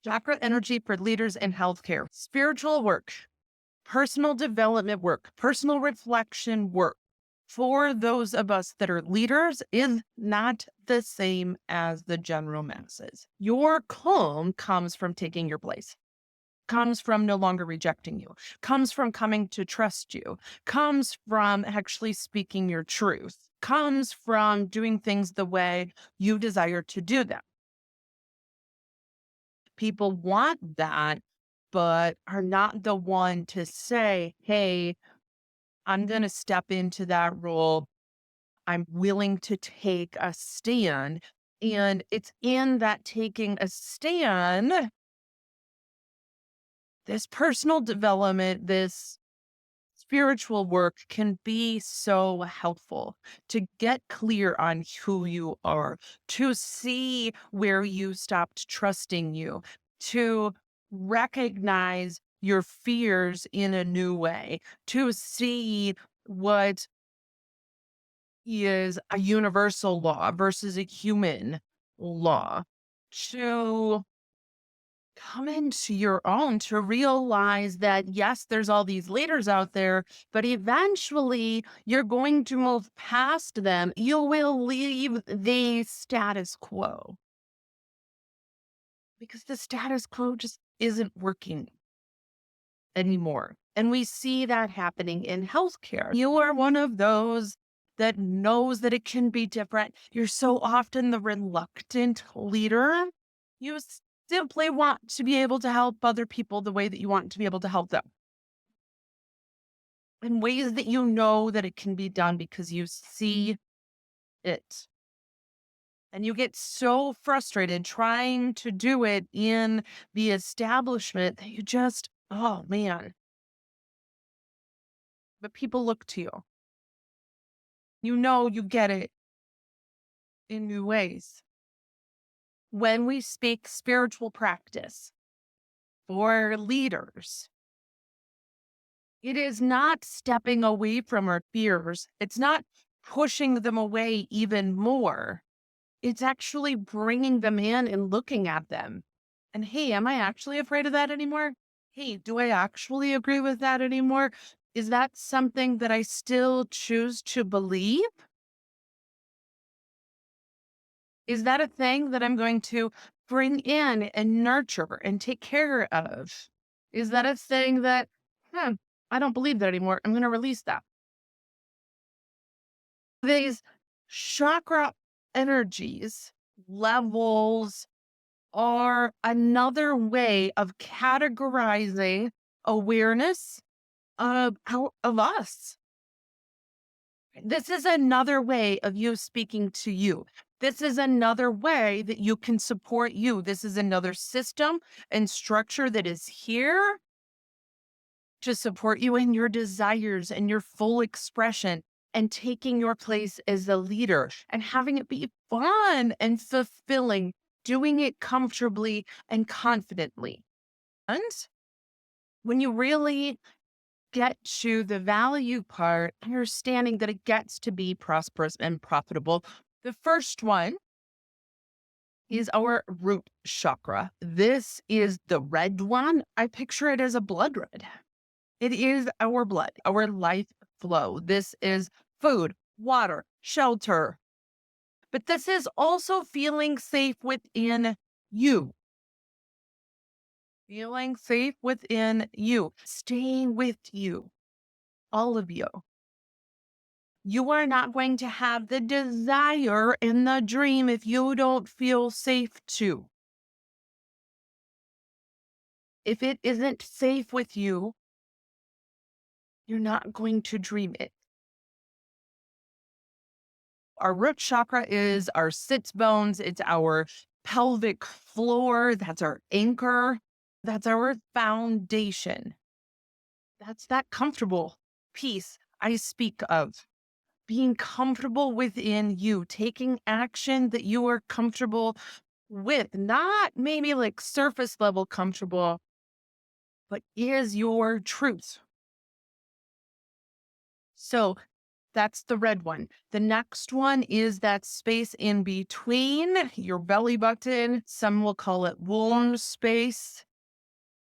Chakra energy for leaders in healthcare, spiritual work, personal development work, personal reflection work for those of us that are leaders is not the same as the general masses. Your calm comes from taking your place, comes from no longer rejecting you, comes from coming to trust you, comes from actually speaking your truth, comes from doing things the way you desire to do them. People want that, but are not the one to say, hey, I'm going to step into that role. I'm willing to take a stand. And it's in that taking a stand, this personal development, this spiritual work can be so helpful to get clear on who you are, to see where you stopped trusting you, to recognize your fears in a new way, to see what is a universal law versus a human law, to come into your own, to realize that yes, there's all these leaders out there, but eventually you're going to move past them. You will leave the status quo because the status quo just isn't working anymore. And we see that happening in healthcare. You are one of those that knows that it can be different. You're so often the reluctant leader. You simply want to be able to help other people the way that you want to be able to help them in ways that you know that it can be done because you see it. And you get so frustrated trying to do it in the establishment that you just, oh man, but people look to you. You know, you get it in new ways. When we speak spiritual practice for leaders, it is not stepping away from our fears. It's not pushing them away even more. It's actually bringing them in and looking at them. And hey, am I actually afraid of that anymore? Hey, do I actually agree with that anymore? Is that something that I still choose to believe? Is that a thing that I'm going to bring in and nurture and take care of? Is that a thing that, hmm, I don't believe that anymore. I'm going to release that. These chakra energies, levels are another way of categorizing awareness of us. This is another way of you speaking to you. This is another way that you can support you. This is another system and structure that is here to support you in your desires and your full expression and taking your place as a leader and having it be fun and fulfilling, doing it comfortably and confidently. And when you really get to the value part, understanding that it gets to be prosperous and profitable. The first one is our root chakra. This is the red one. I picture it as a blood red. It is our blood, our life flow. This is food, water, shelter. But this is also feeling safe within you. Feeling safe within you, staying with you, all of you. You are not going to have the desire and the dream if you don't feel safe to. If it isn't safe with you, you're not going to dream it. Our root chakra is our sits bones. It's our pelvic floor. That's our anchor. That's our foundation. That's that comfortable piece I speak of. Being comfortable within you, taking action that you are comfortable with, not maybe like surface level comfortable, but is your truth. So That's the red one. The next one is that space in between your belly button. Some will call it womb space.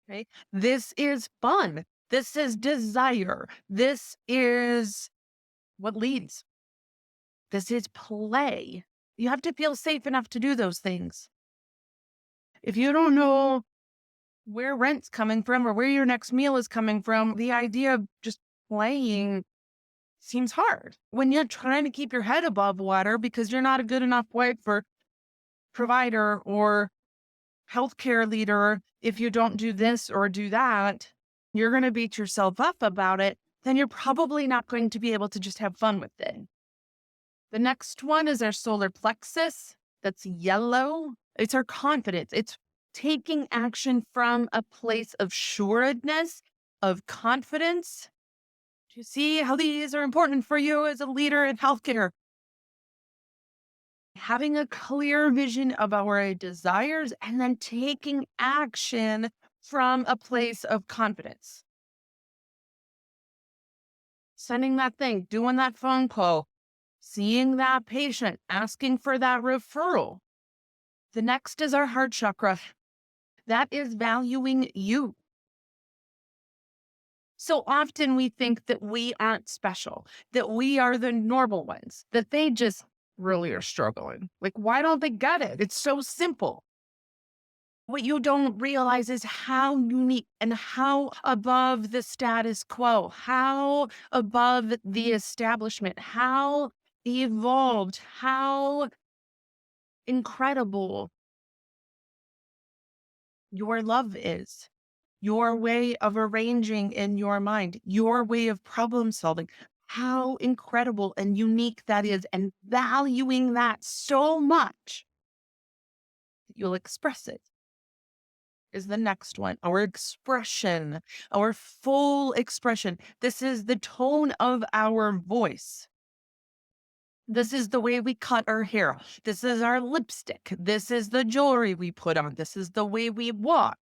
Okay. This is fun. This is desire. This is what leads. This is play. You have to feel safe enough to do those things. If you don't know where rent's coming from or where your next meal is coming from, the idea of just playing seems hard. When you're trying to keep your head above water because you're not a good enough wife or provider or healthcare leader, if you don't do this or do that, you're going to beat yourself up about it, then you're probably not going to be able to just have fun with it. The next one is our solar plexus. That's yellow. It's our confidence. It's taking action from a place of sureness, of confidence. Do you see how these are important for you as a leader in healthcare? Having a clear vision of our desires and then taking action from a place of confidence. Sending that thing, doing that phone call, seeing that patient, asking for that referral. The next is our heart chakra. That is valuing you. So often we think that we aren't special, that we are the normal ones, that they just really are struggling. Like, why don't they get it? It's so simple. What you don't realize is how unique and how above the status quo, how above the establishment, how evolved, how incredible your love is. Your way of arranging in your mind, your way of problem solving, how incredible and unique that is, and valuing that so much that you'll express it is the next one. Our expression, our full expression. This is the tone of our voice. This is the way we cut our hair. This is our lipstick. This is the jewelry we put on. This is the way we walk.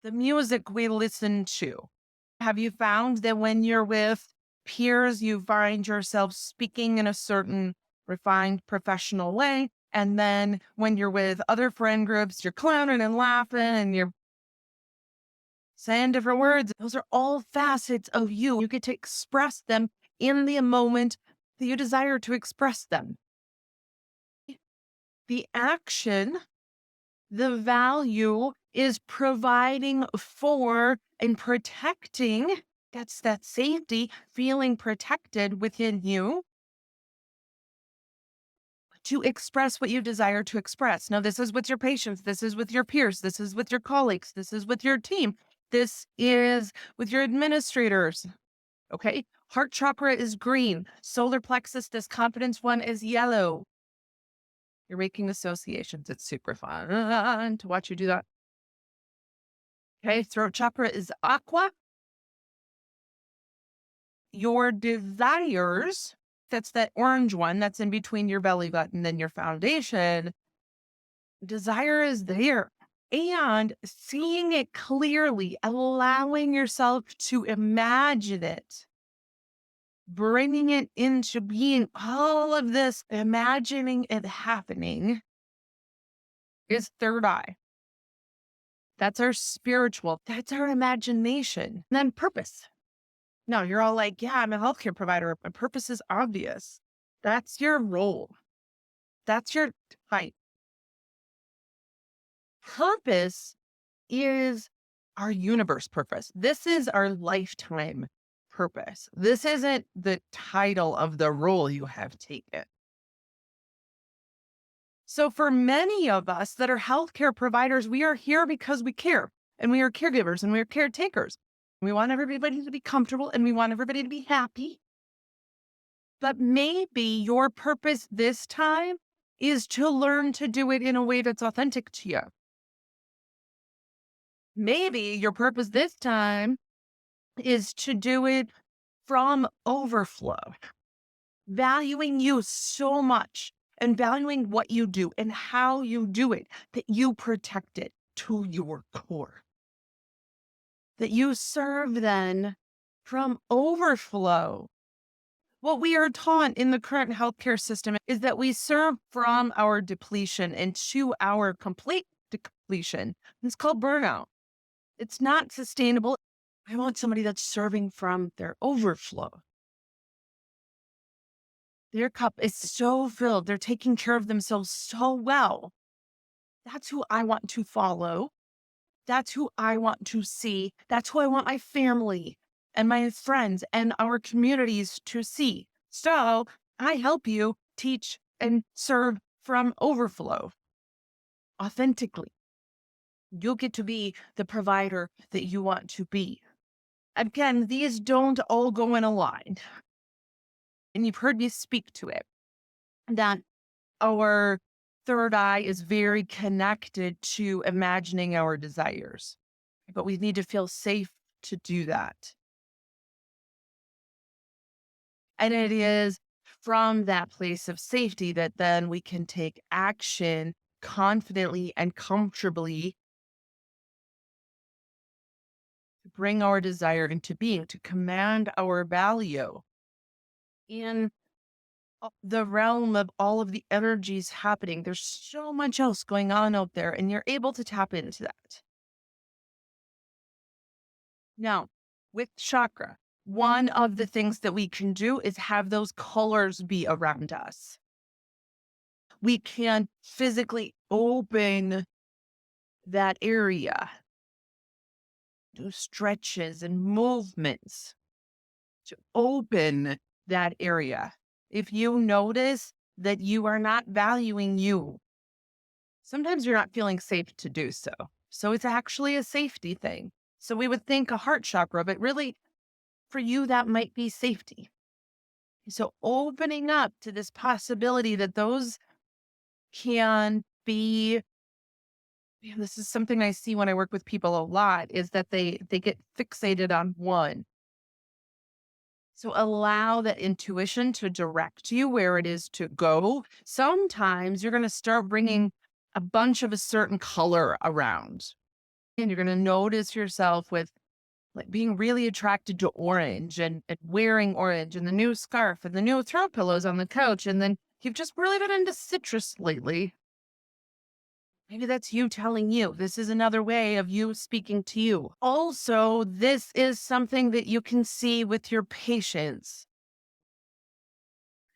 The music we listen to. Have you found that when you're with peers, you find yourself speaking in a certain refined professional way? And then when you're with other friend groups, you're clowning and laughing and you're saying different words. Those are all facets of you. You get to express them in the moment that you desire to express them. The action, the value is providing for and protecting. That's that safety, feeling protected within you to express what you desire to express. Now, this is with your patients. This is with your peers. This is with your colleagues. This is with your team. This is with your administrators. Okay. Heart chakra is green. Solar plexus, this confidence one is yellow. You're making associations. It's super fun to watch you do that. Okay. Throat chakra is aqua. Your desires, that's that orange one that's in between your belly button and your foundation. Desire is there. And seeing it clearly, allowing yourself to imagine it, bringing it into being, all of this, imagining it happening is third eye. That's our spiritual, that's our imagination. And then purpose. No, you're all like, yeah, I'm a healthcare provider. My purpose is obvious. That's your role. That's your type. Purpose is our universe purpose. This is our lifetime purpose. This isn't the title of the role you have taken. So for many of us that are healthcare providers, we are here because we care, and we are caregivers and we are caretakers. We want everybody to be comfortable and we want everybody to be happy. But maybe your purpose this time is to learn to do it in a way that's authentic to you. Maybe your purpose this time is to do it from overflow, valuing you so much and valuing what you do and how you do it, that you protect it to your core, that you serve then from overflow What we are taught in the current healthcare system is that we serve from our depletion into our complete depletion. It's called burnout. It's not sustainable. I want somebody that's serving from their overflow. Their cup is so filled. They're taking care of themselves so well. That's who I want to follow. That's who I want to see. That's who I want my family and my friends and our communities to see. So I help you teach and serve from overflow authentically. You'll get to be the provider that you want to be. Again, these don't all go in a line. And you've heard me speak to it, that our third eye is very connected to imagining our desires, but we need to feel safe to do that. And it is from that place of safety that then we can take action confidently and comfortably to bring our desire into being, to command our value in the realm of all of the energies happening. There's so much else going on out there, and you're able to tap into that. Now, with chakra, one of the things that we can do is have those colors be around us. We can physically open that area, do stretches and movements to open that area. If you notice that you are not valuing you, sometimes you're not feeling safe to do so. So it's actually a safety thing. So we would think a heart chakra, but really for you, that might be safety. So opening up to this possibility that those can be, this is something I see when I work with people a lot, is that they get fixated on one. So allow that intuition to direct you where it is to go. Sometimes you're going to start bringing a bunch of a certain color around, and you're going to notice yourself with like being really attracted to orange and wearing orange and the new scarf and the new throw pillows on the couch. And then you've just really been into citrus lately. Maybe that's you telling you. This is another way of you speaking to you. Also, this is something that you can see with your patients.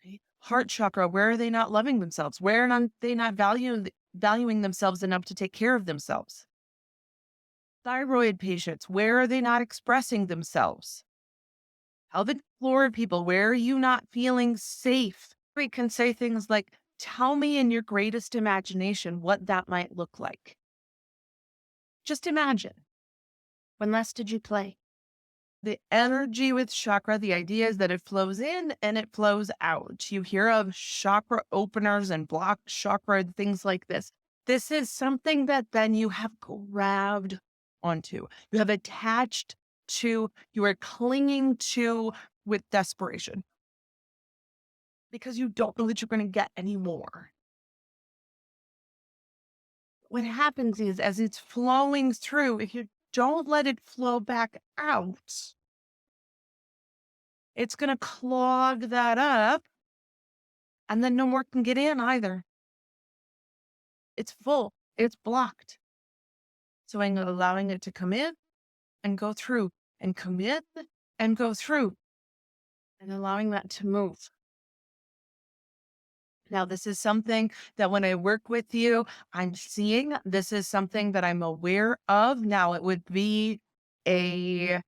Okay? Heart chakra, where are they not loving themselves? Where are they not valuing themselves enough to take care of themselves? Thyroid patients, where are they not expressing themselves? Pelvic floor people, where are you not feeling safe? We can say things like, tell me in your greatest imagination what that might look like. Just imagine. When last did you play? The energy with chakra, the idea is that it flows in and it flows out. You hear of chakra openers and block chakra and things like this. This is something that then you have grabbed onto. You have attached to, you are clinging to with desperation because you don't know that you're going to get any more. What happens is as it's flowing through, if you don't let it flow back out, it's going to clog that up and then no more can get in either. It's full, it's blocked. So I'm allowing it to come in and go through and come in and go through and allowing that to move. Now, this is something that when I work with you, I'm seeing. This is something that I'm aware of. Now, it would be a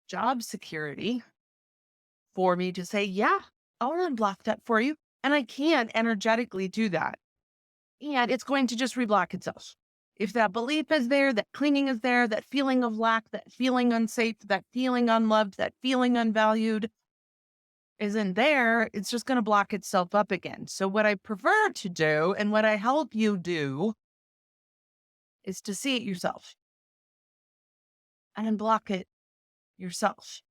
job security for me to say, yeah, I'll unblock that for you. And I can energetically do that. And it's going to just reblock itself. If that belief is there, that clinging is there, that feeling of lack, that feeling unsafe, that feeling unloved, that feeling unvalued isn't there, it's just going to block itself up again. So what I prefer to do and what I help you do is to see it yourself and unblock it yourself.